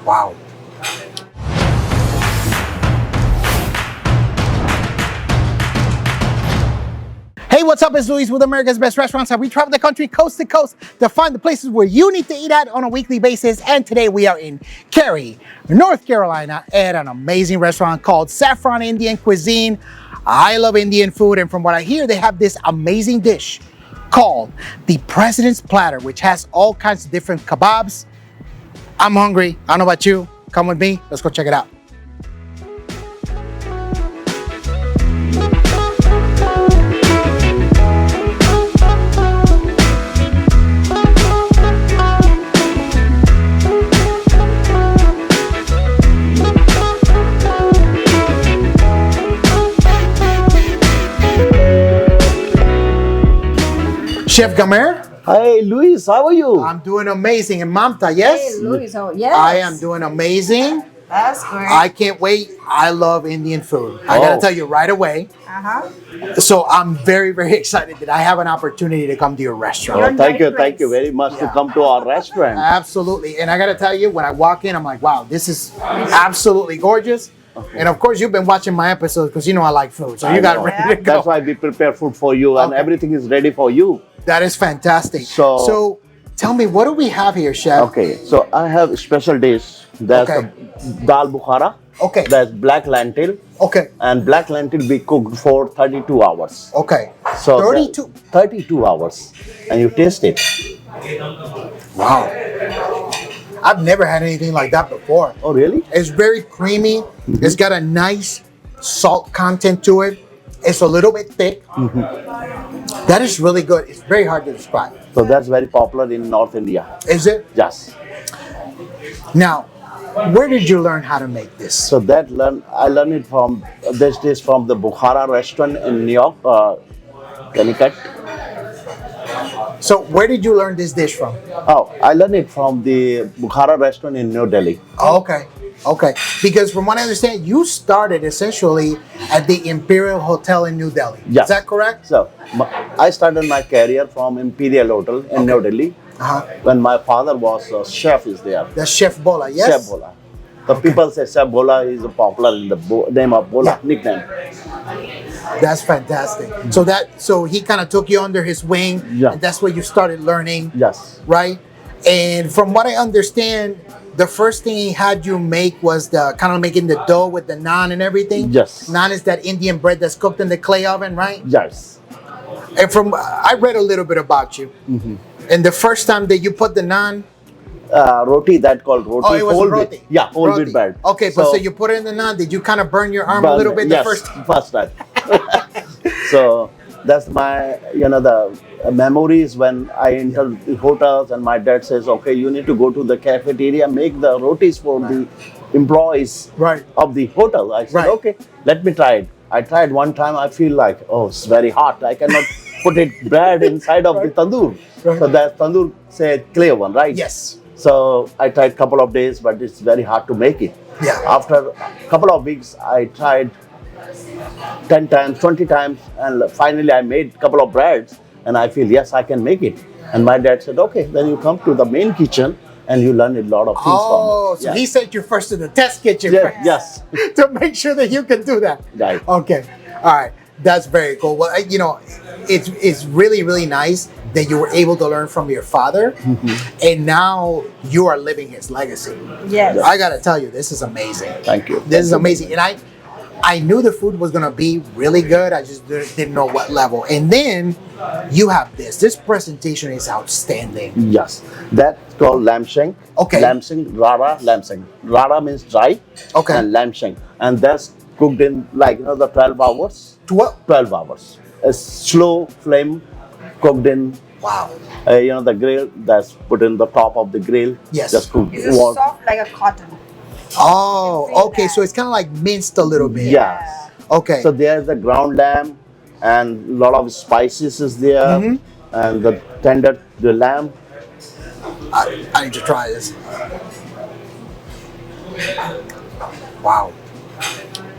Wow. Hey, what's up? It's Luis with America's Best Restaurants, and we travel the country coast to coast to find the places where you need to eat at on a weekly basis. And today we are in Cary, North Carolina, at an amazing restaurant called Saffron Indian Cuisine. I love Indian food, and from what I hear, they have this amazing dish called the President's Platter, which has all kinds of different kebabs. I'm hungry. I don't know about you. Come with me. Let's go check it out. Chef Gamer? Hey, Luis, how are you? I'm doing amazing. And Mamta, yes? Hey, Luis, oh, yes. I am doing amazing. That's great. I can't wait. I love Indian food. I gotta tell you right away. So I'm very, very excited that I have an opportunity to come to your restaurant. Oh, thank you very much to come to our restaurant. Absolutely. And I gotta tell you, when I walk in, I'm like, wow, this is absolutely gorgeous. Okay. And of course, you've been watching my episodes because you know I like food. So you got it ready to go. That's why we prepare food for you and everything is ready for you. That is fantastic. So tell me, what do we have here, Chef? Okay, so I have a special dish. There's the dal bukhara. Okay. There's black lentil. Okay. And black lentil we cooked for 32 hours. Okay. So 32 hours. And you taste it. Wow. I've never had anything like that before. Oh, really? It's very creamy. Mm-hmm. It's got a nice salt content to it. It's a little bit thick. Mm-hmm. That is really good. It's very hard to describe. So that's very popular in North India. Is it? Yes. Now, where did you learn how to make this? So I learned it from this dish from the Bukhara restaurant in New York, Connecticut. So where did you learn this dish from? Oh, I learned it from the Bukhara restaurant in New Delhi. Okay. Okay. Because from what I understand, you started essentially at the Imperial Hotel in New Delhi. Yes. Is that correct? So I started my career from Imperial Hotel in New Delhi. When my father was a chef is there. The Chef Bola, yes? Chef Bola. The people say Chef Bola is popular in the name of Bola, nickname. That's fantastic. So he kind of took you under his wing, and that's where you started learning. Yes. Right? And from what I understand, the first thing he had you make was the kind of making the dough with the naan and everything. Yes. Naan is that Indian bread that's cooked in the clay oven, right? Yes. And I read a little bit about you. Mm-hmm. And the first time that you put the naan, roti, that called roti. Oh, it was roti. Yeah, whole wheat bread. Okay, so you put it in the naan. Did you kind of burn your arm a little bit the first time? First time. So that's my, the memories when I enter the hotels and my dad says, okay, you need to go to the cafeteria, make the rotis for the employees of the hotel. I said, okay, let me try it. I tried one time. I feel like, oh, it's very hot. I cannot put it bread inside of the tandoor. So that tandoor said clay one, right? Yes. So I tried couple of days, but it's very hard to make it. Yeah. After a couple of weeks, I tried 10 times, 20 times, and finally I made a couple of breads, and I feel, yes, I can make it. And my dad said, okay, then you come to the main kitchen, and you learn a lot of things from it. So he sent you first to the test kitchen first, yes. to make sure that you can do that. Right. Okay. All right. That's very cool. Well, it's really, really nice that you were able to learn from your father, and now you are living his legacy. Yes. I got to tell you, this is amazing. Thank you. This is amazing. And I knew the food was going to be really good. I just didn't know what level. And then you have this. This presentation is outstanding. Yes. That's called lamb shank. Okay. Lamb shank, rara lamb shank. Rara means dry. Okay. And lamb shank. And that's cooked in the 12 hours. 12 hours. A slow flame cooked in. Wow. The grill that's put in the top of the grill. Yes. Just cooked. It's soft like a cotton. Oh, okay. So it's kind of like minced a little bit. Yes. Okay. So there's the ground lamb and a lot of spices is there, and the lamb. I need to try this. Wow.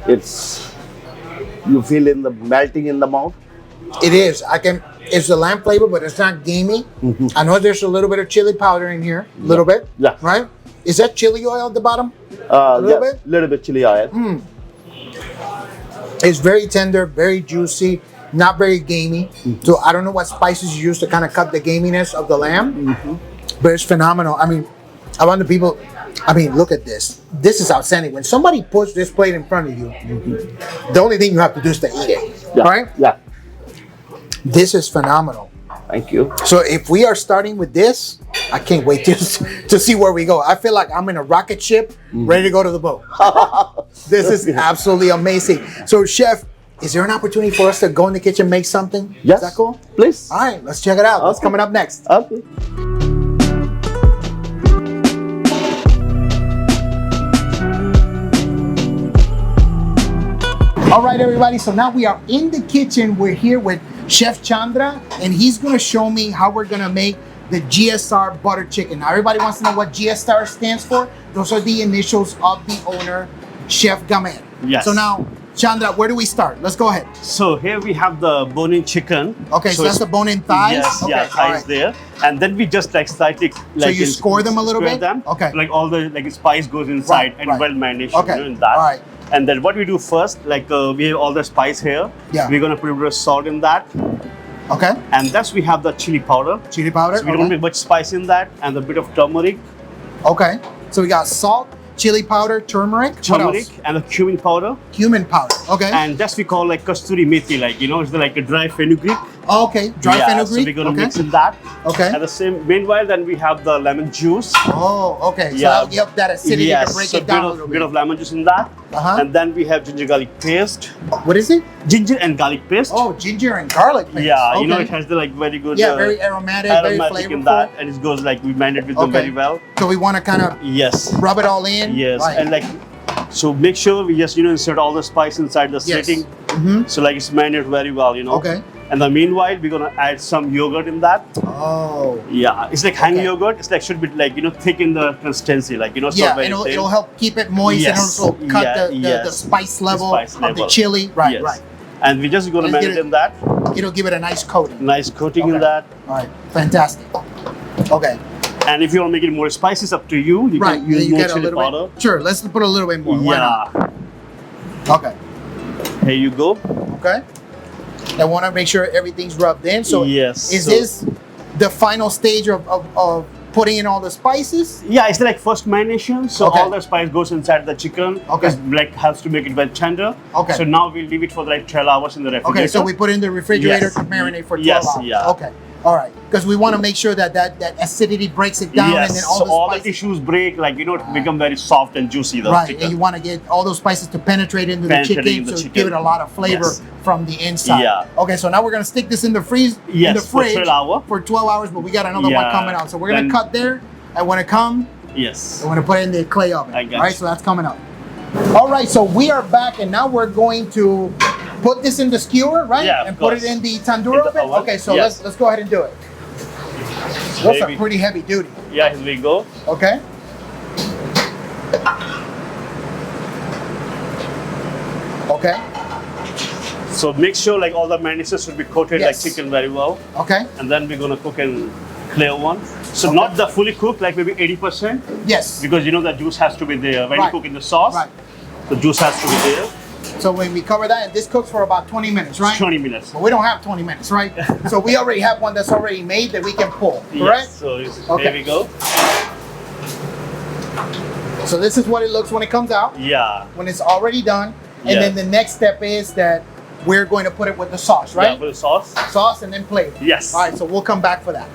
You feel melting in the mouth. It is. I can It's the lamb flavor, but it's not gamey. I know there's a little bit of chili powder in here, a little bit. Yeah. Right? Is that chili oil at the bottom? A little bit? Little bit chili oil. It's very tender, very juicy, not very gamey. So I don't know what spices you use to kind of cut the gaminess of the lamb, but it's phenomenal. I mean, I want the people, I mean, look at this. This is outstanding. When somebody puts this plate in front of you, the only thing you have to do is to eat it, right? Yeah. This is phenomenal. Thank you. So if we are starting with this, I can't wait to see where we go. I feel like I'm in a rocket ship ready to go to the boat. This is absolutely amazing. So chef, is there an opportunity for us to go in the kitchen and make something? Yes. Is that cool? Please. All right, let's check it out. What's coming up next? Okay. All right, everybody. So now we are in the kitchen. We're here with Chef Chandra, and he's going to show me how we're going to make the GSR butter chicken. Now, everybody wants to know what GSR stands for. Those are the initials of the owner, Chef Gamet. Yes. So now, Chandra, where do we start? Let's go ahead. So here we have the bone-in chicken. Okay, so that's the bone-in thighs? Yes, okay, yeah, thighs there. And then we just like slightly So you score them a little square bit? them. Okay. Like all the spice goes inside Right, and right. well marination Okay, in that. all right. And then what we do first, like we have all the spice here. Yeah. We're gonna put a bit of salt in that. Okay, And that's we have the chili powder. chili powder. So we don't make much spice in that, and a bit of turmeric, Okay, so we got salt, chili powder, turmeric. What else? and a cumin powder. Cumin powder. Okay. And that's we call like kasturi methi, like it's like a dry fenugreek. Oh, okay, dry fenugreek. So we're gonna okay. mix in that. Okay. At the same meanwhile, then we have the lemon juice. Oh, okay. So Yeah. that'll give that acidity to break so it down a bit little of, bit. bit of lemon juice in that. Uh-huh. And then we have ginger garlic paste. What is it? Ginger and garlic paste. Oh, ginger and garlic paste. Yeah, okay. it has the like very good very aromatic, very aromatic in flavorful. that, and it goes like we marinate with them Okay. very well. So we want to kind of Yes. rub it all in. Yes. Right. And like so make sure we just insert all the spice inside the Yes. setting. Mhm. So like it's marinated very well, Okay. And then meanwhile we're gonna add some yogurt in that. Oh. Yeah, it's like hang Okay. yogurt. It's like should be like thick in the consistency, like it's Yeah, not very it'll, thin. it'll help keep it moist and Yes. also cut Yeah, the yes. spice level spice of the level. chili. Right, Yes. right. And we're just gonna Let's get marinate it- in that. It'll give it a nice coating. Nice coating in Okay. that. All right, fantastic. Okay, And if you want to make it more spicy, it's up to you. You right. can use you more get a chili little powder. bit. Sure, let's put a little bit more. Why not? Yeah. Okay, Here you go. okay. I want to make sure everything's rubbed in. So Yes, is so- this the final stage of putting in all the spices? Yeah, it's like first marination. So Okay. all the spice goes inside the chicken. Okay. It's like helps to make it very tender. Okay. So now we'll leave it for like 12 hours in the refrigerator. Okay, so we put it in the refrigerator Yes. to marinate for 12 Yes, hours. yeah. Okay, all right. Because we want to make sure that acidity breaks it down Yes. and then all so the all the spices. tissues break, like it become very soft and juicy. The Right, chicken. and you want to get all those spices to penetrate into the Penetrate chicken, in the so chicken. give it a lot of flavor Yes. from the inside. Yeah. Okay, so now we're gonna stick this in the in Yes, the for fridge 12 hours. for 12 hours, but we got another one Yeah. coming out. So we're gonna Then- cut there, and when it comes, Yes. I'm gonna put it in the clay oven. I got All right, you. so that's coming up. All right, so we are back, and now we're going to put this in the skewer, right? Yeah, of and put it course. in the tandoor In the oven. oven, Okay, so yes. let's go ahead and do it. Those are Maybe- pretty heavy duty. Yeah, here we go. Okay. Okay. So make sure like all the marinations should be coated Yes. like chicken very well. Okay. And then we're gonna cook in clear one. So not the fully cooked, like maybe 80%, Yes. because the juice has to be there. When Right. you cook in the sauce, Right. the juice has to be there. So when we cover that, and this cooks for about 20 minutes, right? 20 minutes. But we don't have 20 minutes, right? So we already have one that's already made that we can pull, correct? Yes, so Okay. here we go. So this is what it looks when it comes out, Yeah. when it's already done. And Yeah. then the next step is that we're going to put it with the sauce, Yeah, right? for the sauce. Sauce and then plate. Yes. All right, so we'll come back for that.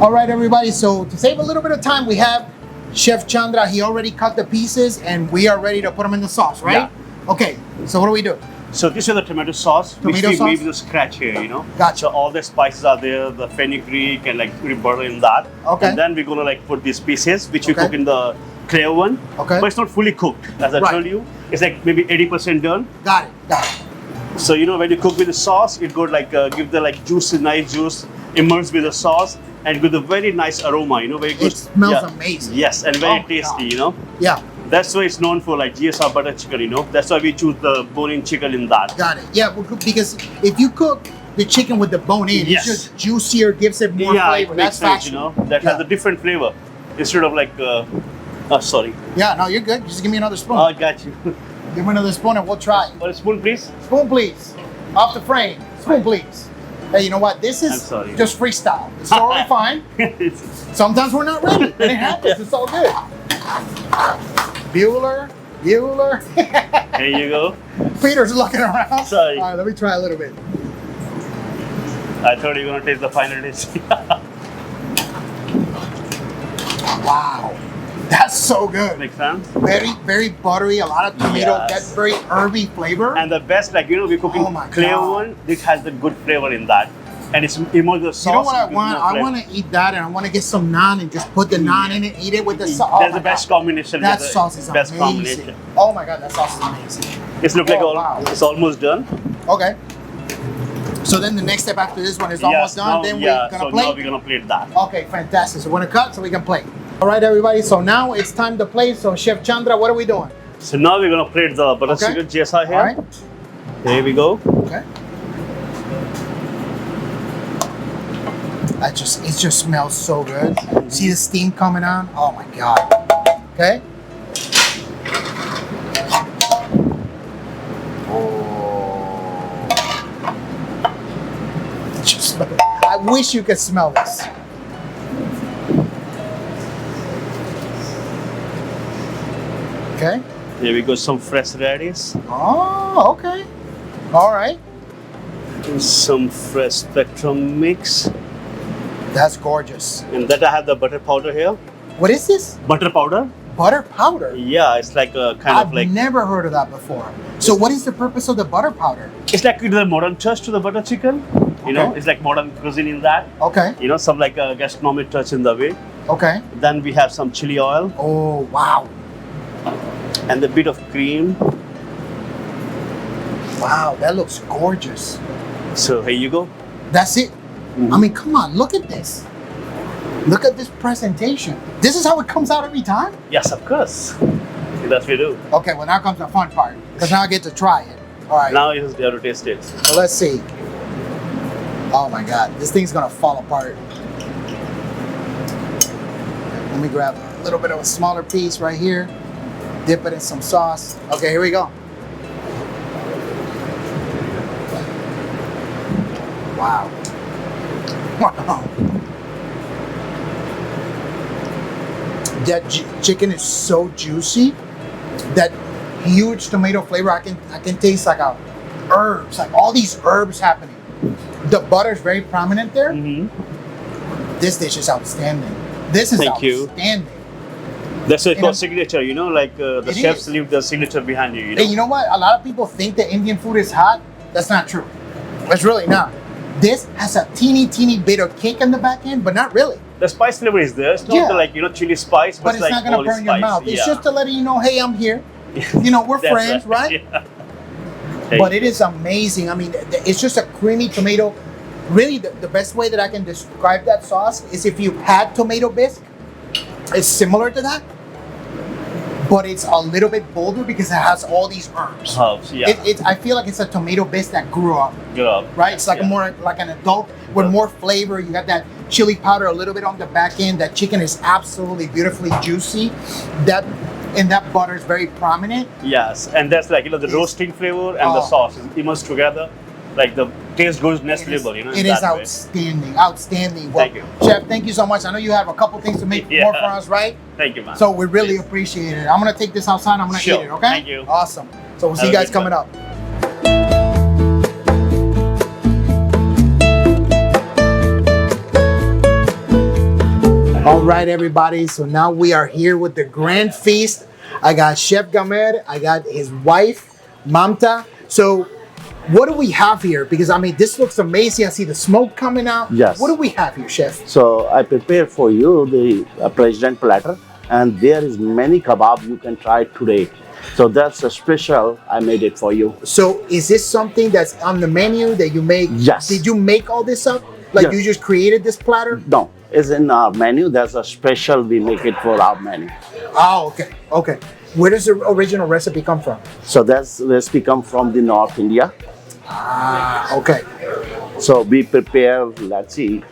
All right, everybody. So to save a little bit of time, we have Chef Chandra. He already cut the pieces, and we are ready to put them in the sauce, right? Okay. So what do we do? So this is the tomato sauce, which Tomato we sauce? made with the scratch here, Gotcha. So all the spices are there, the fenugreek and like butter in that. Okay. And then we're gonna like put these pieces, which we Okay. cook in the clear one. Okay. But it's not fully cooked, as I Right. told you. It's like maybe 80% done. Got it. Got it. So when you cook with the sauce, it would like give the like juicy, nice juice, immerse with the sauce, and with a very nice aroma. Very good. It smells Yeah. amazing. Yes, and very Oh, tasty. God. Yeah. That's why it's known for like GSR butter chicken. That's why we choose the bone-in chicken in that. Got it. Yeah, because if you cook the chicken with the bone in. Yes. It's just juicier, gives it more Yeah, flavor. it makes That's sense, you factual. know. That Yeah. has a different flavor instead of like. Sorry. Yeah, no, you're good. Just give me another spoon. I got you. Give me another spoon and we'll try it. One spoon, please. Spoon, please. Off the frame. Spoon, please. Hey, you know what? This I'm is sorry. just freestyle. It's totally fine. Sometimes we're not ready, and it happens. It's all good. Bueller. Here you go. Peter's looking around. Sorry. All right, let me try a little bit. I thought you were gonna taste the final dish. Wow, that's so good. Makes sense. Very, very buttery. A lot of tomato. Yes. That very herby flavor. And the best, like we're cooking Oh my clear God. one. It has the good flavor in that, and it's immersed the sauce. You know what I with want? more I flavor. want to eat that, and I want to get some naan and just put the naan in it, eat it with the sauce. Oh That's my the best God. combination. That with the sauce is best amazing. combination. Oh my God, that sauce is amazing. It's look like Oh, wow. it's almost done. Okay. So then the next step after this one is almost done. Now, Then yeah, we're gonna so plate. now we're gonna plate that. Okay, fantastic. So we're gonna cut so we can plate. All right, everybody. So now it's time to plate. So Chef Chandra, what are we doing? So now we're gonna plate the butter Okay. chicken jesa here. All right. Here we go. Okay. It just smells so good. See the steam coming on? Oh my God. Okay. Oh. Just smell it. I wish you could smell this. Okay. Here we go. Some fresh radish, Oh, okay. All right. some fresh spectrum mix, That's gorgeous. and that I have the butter powder here. What is this? Butter powder? Butter powder. Yeah, it's like a kind I've of like never heard of that before. So what is the purpose of the butter powder? it's like the modern touch to the butter chicken. You know, Okay. it's like modern cuisine in that. Okay. You know, some like a gastronomic touch in the way. Okay. Then we have some chili oil Oh, wow. and a bit of cream. Wow, that looks gorgeous. So here you go. That's it. Mhm. I mean, come on, look at this. Look at this presentation. This is how it comes out every time? Yes, of course. That's what we do. Okay, well, now comes the fun part, because now I get to try it. All right, Now you have to taste it. so let's see. Oh my God, this thing's gonna fall apart. Let me grab a little bit of a smaller piece right here. Dip it in some sauce. Okay, here we go. Wow. Wow. That chicken is so juicy. That huge tomato flavor. I can taste like herbs, like all these herbs happening. The butter is very prominent there. Mm-hmm. This dish is outstanding. This is Thank you. outstanding. That's what You it's know- called signature, you know, like the It chefs is. leave the signature behind you, you know. Hey, you know what? A lot of people think that Indian food is hot. That's not true. It's really not. This has a teeny bit of kick in the back end, but not really. The spice flavor is there. It's not Yeah. the, like, you know, chili spice, But it's like not gonna all burn your spice. mouth. It's Yeah. just to let you know, hey, I'm here. You know, we're That's friends, right? Yeah. Hey, But it is amazing. I mean, it's just a creamy tomato. Really, the best way that I can describe that sauce is if you had tomato bisque, it's similar to that, but it's a little bit bolder because it has all these herbs. herbs, yeah. I feel like it's a tomato bisque that grew up, Good up. right? It's like Yeah. more like an adult with more flavor. You got that chili powder a little bit on the back end. That chicken is absolutely beautifully juicy. That butter is very prominent. Yes, and that's like, you know, the roasting flavor and the Oh. sauce is immersed together. Like the taste goes next It is- level, you know. in It is that way. outstanding, outstanding. Well, Thank you. Chef, thank you so much. I know you have a couple things to make Yeah. more for us, right? Thank you, man. So we really Please. appreciate it. I'm gonna take this outside. I'm gonna Sure. eat it. Okay? Thank you. Awesome. So we'll see Have you a guys good coming one. up. All right, everybody. So now we are here with the grand feast. I got Chef Gamer. I got his wife, Mamta. So what do we have here? Because I mean, this looks amazing. I see the smoke coming out. Yes. What do we have here, Chef? So I prepared for you the president platter, and there is many kebab you can try today. So that's a special. I made it for you. So is this something that's on the menu that you make? Yes. Did you make all this up? Like Yes. you just created this platter? No, it's in our menu. There's a special we make it for our menu. Oh, okay. Okay. Where does the original recipe come from? So that's recipe come from the North India. Ah, okay. So we prepare, let's see,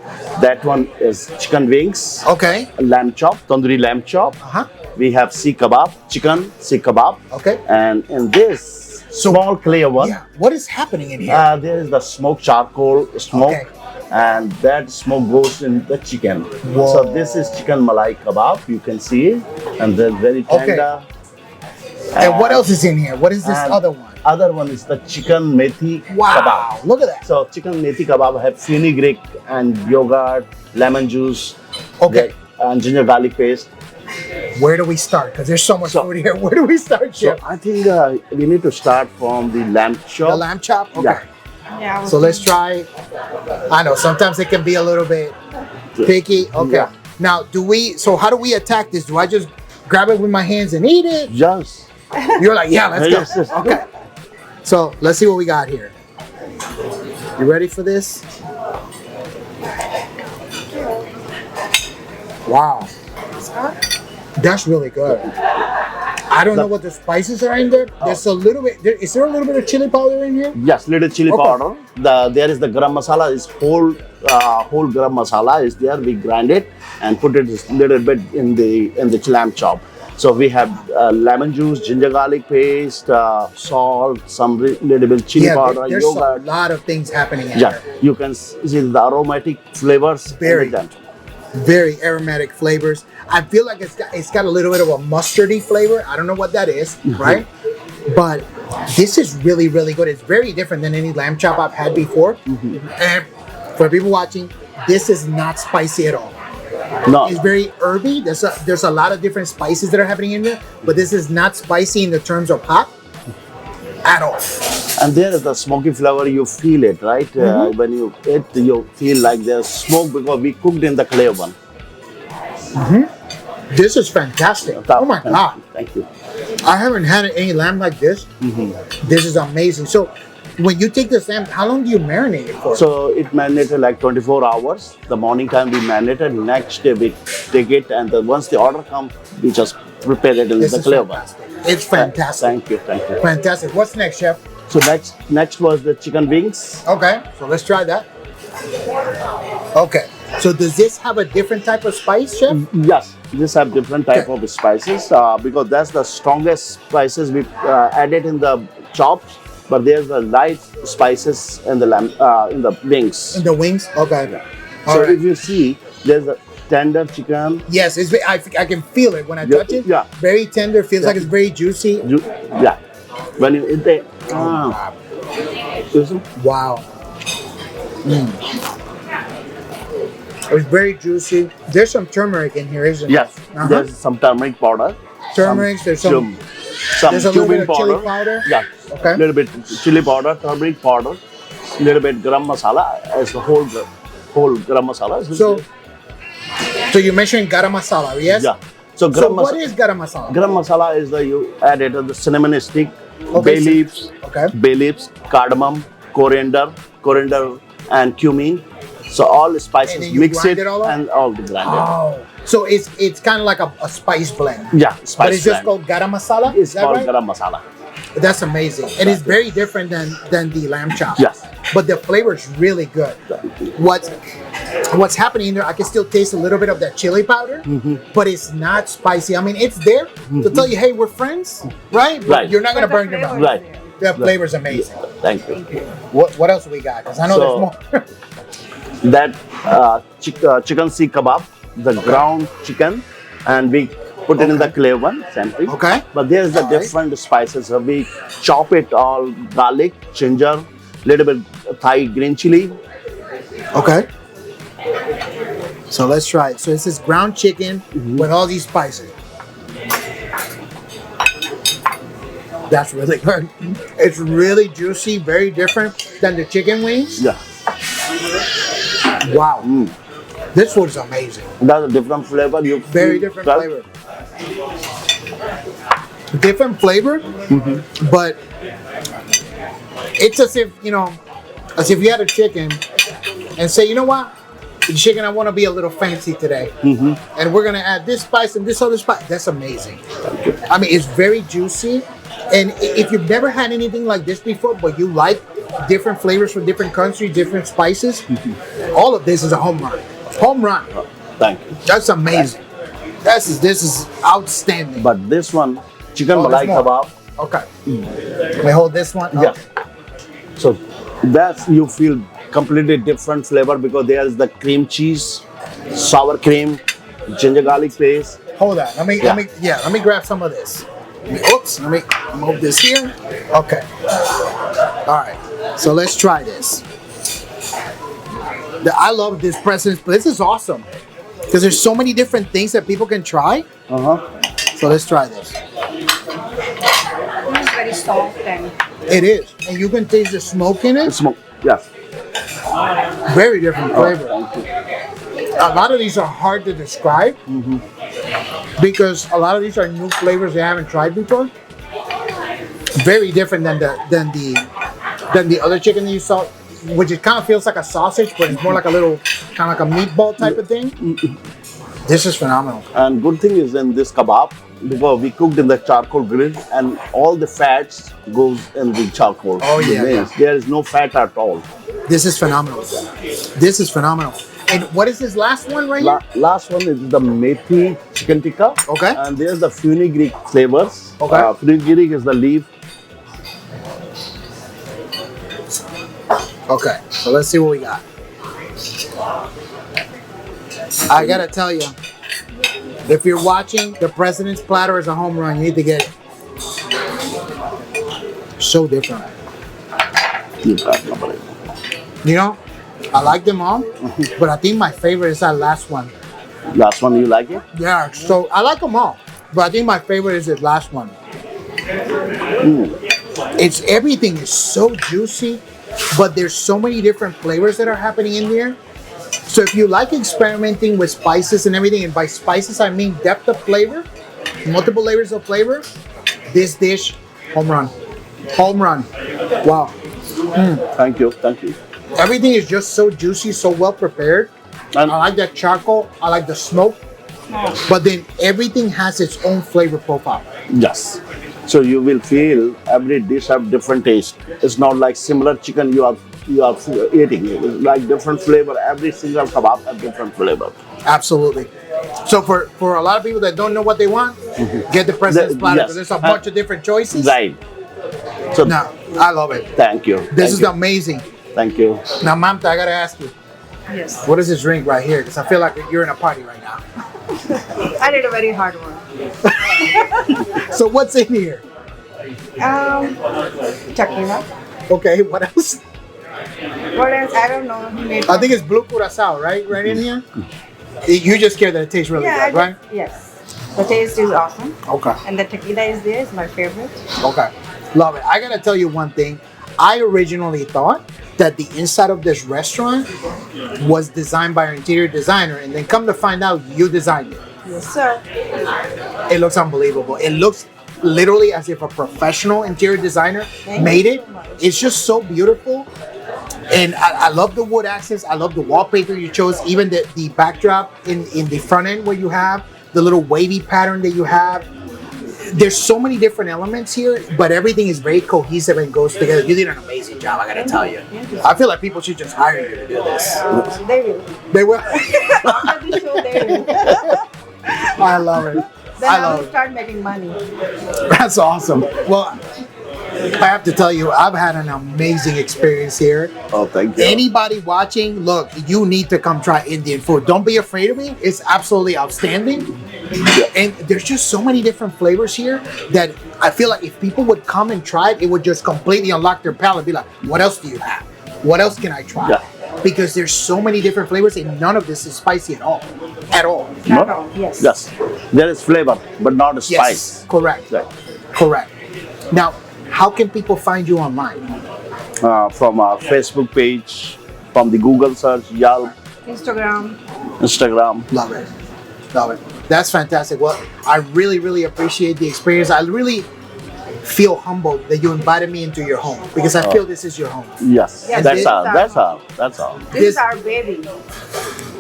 that one is chicken wings, Okay. lamb chop, tandoori lamb chop. Uh-huh. We have seekh kebab, chicken seekh kebab. Okay. And in this small clear one, Yeah. What is happening in here? there is the smoked charcoal smoke. Okay. And that smoke goes in the chicken. Whoa. So this is chicken malai kebab. You can see it, and they're very tender. And what else is in here? What is this and other one? Other one is the chicken methi Wow. kebab. Look at that. So chicken methi kebab have fenugreek and yogurt, lemon juice, Okay. and ginger garlic paste. Where do we start? Because there's so much So- food here. Where do we start, So Chef? I think we need to start from the lamb chop. The lamb chop? Okay. Yeah. Yeah. I was So let's try. I know sometimes it can be a little bit picky. Okay. Yeah. Now, so how do we attack this? Do I just grab it with my hands and eat it? Just You're like, yeah, let's go. Yes, yes. Okay. So let's see what we got here. You ready for this? Wow. That's really good. I don't know what the spices are in there. There's a little bit. Is there a little bit of chili powder in here? yes, little chili Okay. powder. There is the garam masala. Is whole garam masala is there. We grind it and put it a little bit in the lamb chop. So we have lemon juice, ginger garlic paste, salt, some little bit chili powder, there's yogurt. a lot of things happening in Yeah, there. you can see the aromatic flavors. Very. in them. Very aromatic flavors. I feel like it's got a little bit of a mustardy flavor. I don't know what that is, right? But this is really, really good. It's very different than any lamb chop I've had before. And for people watching, this is not spicy at all. No, It's very herby. There's a lot of different spices that are happening in there, but this is not spicy in the terms of hot at all. and there is the smoky flavor. You feel it, right? When you eat, you feel like there's smoke because we cooked in the clay one. This is fantastic. Oh my God. Thank you. I haven't had any lamb like this. This is amazing. So when you take this lamb, how long do you marinate it for? So it marinated like 24 hours. The morning time we marinated. Next day we take it, and then once the order comes, we just prepare it in This the is clay one. fantastic. It's fantastic. Thank you, thank you. Fantastic. What's next, Chef? So next was the chicken wings. Okay, so let's try that. Okay, so does this have a different type of spice, Chef? Yes, this have different type of spices because that's the strongest spices we added in the chops. But there's the light spices in the lamb in the wings. In the wings? Okay. All So right. if you see, there's a tender chicken. Yes, I can feel it when I Yeah, touch it. yeah. Very tender, feels like it's very juicy. Yeah, when you eat it, Wow. It's very juicy. There's some turmeric in here, isn't yes, there? there's some turmeric powder. Turmeric, there's some Some a little bit cumin of chili powder. powder. Yeah, Okay. little bit chili powder, turmeric powder, little bit garam masala as the whole garam masala. So you mentioned garam masala, yes? Yeah. So So what is garam masala? garam masala is you add it the cinnamon stick, Okay, bay leaves, Okay. cardamom, coriander, and cumin. So all And spices then you mix grind it it all up? and all the grind Oh, so it's kind of like a spice blend. it. Yeah, spice But it's just blend. called garam masala? It's Is that called right? garam masala. That's amazing. And it's very different than the lamb chop. Yes. But the flavor is really good. What's happening there, I can still taste a little bit of that chili powder, but it's not spicy. I mean, it's there to tell you, hey, we're friends, right? But Right. you're not going to But the burn your mouth. flavor is Right. there. The flavor's amazing. Thank you. What else do we got? Because I know So- there's more. That chicken seekh kebab, the ground chicken, and we put it in the clay one, same thing. Okay. But there's the All right. different spices. So we chop it all, garlic, ginger, little bit Thai green chili. Okay. So let's try it. So this is ground chicken with all these spices. That's really good. It's really juicy, very different than the chicken wings. Yeah, Wow. This food is amazing. that's a different flavor. You Very feel different that- flavor. Different flavor, but it's as if, as if you had a chicken and say, you know what? The chicken, I want to be a little fancy today. And we're going to add this spice and this other spice. That's amazing. I mean, it's very juicy. And if you've never had anything like this before, but you like different flavors from different countries, different spices. All of this is a home run. Home run. Thank you. That's amazing. This is outstanding. But this one, chicken Oh, malai there's more. kebab. Okay. We hold this one. Yes. So that's you feel completely different flavor because there is the cream cheese, sour cream, ginger garlic paste. Hold on. Let me grab some of this. Oops. Let me move this here. Okay. All right. So let's try this. I love this President's. This is awesome because there's so many different things that people can try. So let's try this. It's very soft and It is, and you can taste the smoke in it. Smoke. Yes. Very different flavor. Thank you. A lot of these are hard to describe because a lot of these are new flavors they haven't tried before. Very different than the other chicken that you saw, which it kind of feels like a sausage, but it's more like a little kind of like a meatball type of thing. This is phenomenal. And good thing is in this kebab because we cooked in the charcoal grill and all the fats goes in the charcoal. Oh, yeah. Remains. There is no fat at all. This is phenomenal. This is phenomenal. And what is this last one right here? Last one is the methi chicken tikka. Okay. And there's the fenugreek flavors. Okay. Fenugreek is the leaf. Okay, so let's see what we got. I gotta tell you, if you're watching, the President's Platter is a home run. You need to get it. So different. You know, I like them all, but I think my favorite is that last one. Last one, you like it? Yeah, so I like them all, but I think my favorite is this last one. It's everything is so juicy, but there's so many different flavors that are happening in there. So if you like experimenting with spices and everything, and by spices I mean depth of flavor, multiple layers of flavor, this dish, home run. Home run. Wow. Thank you. Thank you. Everything is just so juicy, so well prepared. And I like that charcoal, I like the smoke, but then everything has its own flavor profile. yes. So you will feel every dish have different taste. It's not like similar chicken you are eating. It's like different flavor. Every single kebab have different flavor. Absolutely. So for a lot of people that don't know what they want, get the President's Platter because there's a bunch of different choices. Right. So No, I love it. thank you. This is Thank you. amazing. Thank you. Now, Mamta, I gotta ask you, yes. what is this drink right here? Because I feel like you're in a party right now. I did a very hard one. So what's in here? Tequila. Okay, what else? What else? I don't know. He made I think it's blue curacao, right? Right in here. You just care that it tastes really yeah, good, right? Yes. The taste is awesome. Okay. And the tequila is there. It's my favorite. Okay. Love it. I gotta tell you one thing. I originally thought that the inside of this restaurant was designed by our interior designer, and then come to find out you designed it. Yes, sir. It looks unbelievable. It looks literally as if a professional interior designer made it. so much. It's just so beautiful. And I love the wood accents. I love the wallpaper you chose. Even the backdrop in the front end where you have the little wavy pattern that you have. There's so many different elements here, but everything is very cohesive and goes together. You did an amazing job, I gotta tell you. I feel like people should just hire you to do this. They will. They will. After the show, they will. I love it. Then I I love will it. start making money. That's awesome. Well, I have to tell you, I've had an amazing experience here. Oh, thank you. Anybody watching, look, you need to come try Indian food. Don't be afraid of it. It's absolutely outstanding. And there's just so many different flavors here that I feel like if people would come and try it, it would just completely unlock their palate. Be like, what else do you have? What else can I try? Yeah. Because there's so many different flavors and none of this is spicy at all. At all. Not all. Yes. Yes. There is flavor, but not a spice. Yes, correct. Right. Correct. Now, how can people find you online? From our Facebook page, from the Google search, Yelp, Instagram. Instagram. Love it. Love it. That's fantastic. Well, I really, really appreciate the experience. I really feel humbled that you invited me into your home because I feel this is your home. Yes. Yes, That's this all. is That's our- all. That's all. This This- is our baby.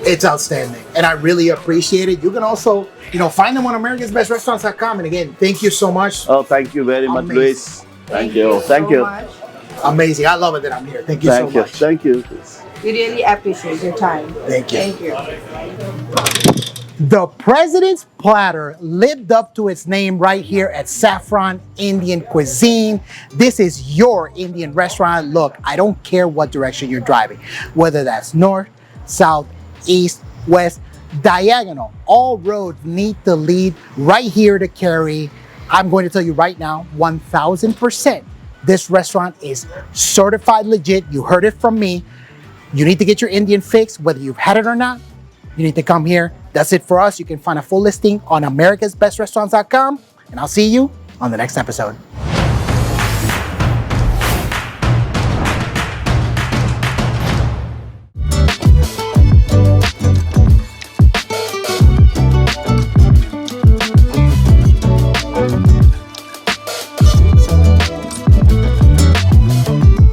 It's outstanding. And I really appreciate it. You can also, find them on America'sBestRestaurants.com. And again, thank you so much. Oh, thank you very much, Amazing. Luis. Thank you. Thank so you. much. Amazing. I love it that I'm here. Thank you so much. Thank you. We really appreciate your time. Thank you. Thank you. The President's Platter lived up to its name right here at Saffron Indian Cuisine. This is your Indian restaurant. Look, I don't care what direction you're driving, whether that's north, south, east, west, diagonal. All roads need to lead right here to Cary. I'm going to tell you right now, 1000%, this restaurant is certified legit. You heard it from me. You need to get your Indian fix, whether you've had it or not. You need to come here. That's it for us. You can find a full listing on americasbestrestaurants.com, and I'll see you on the next episode.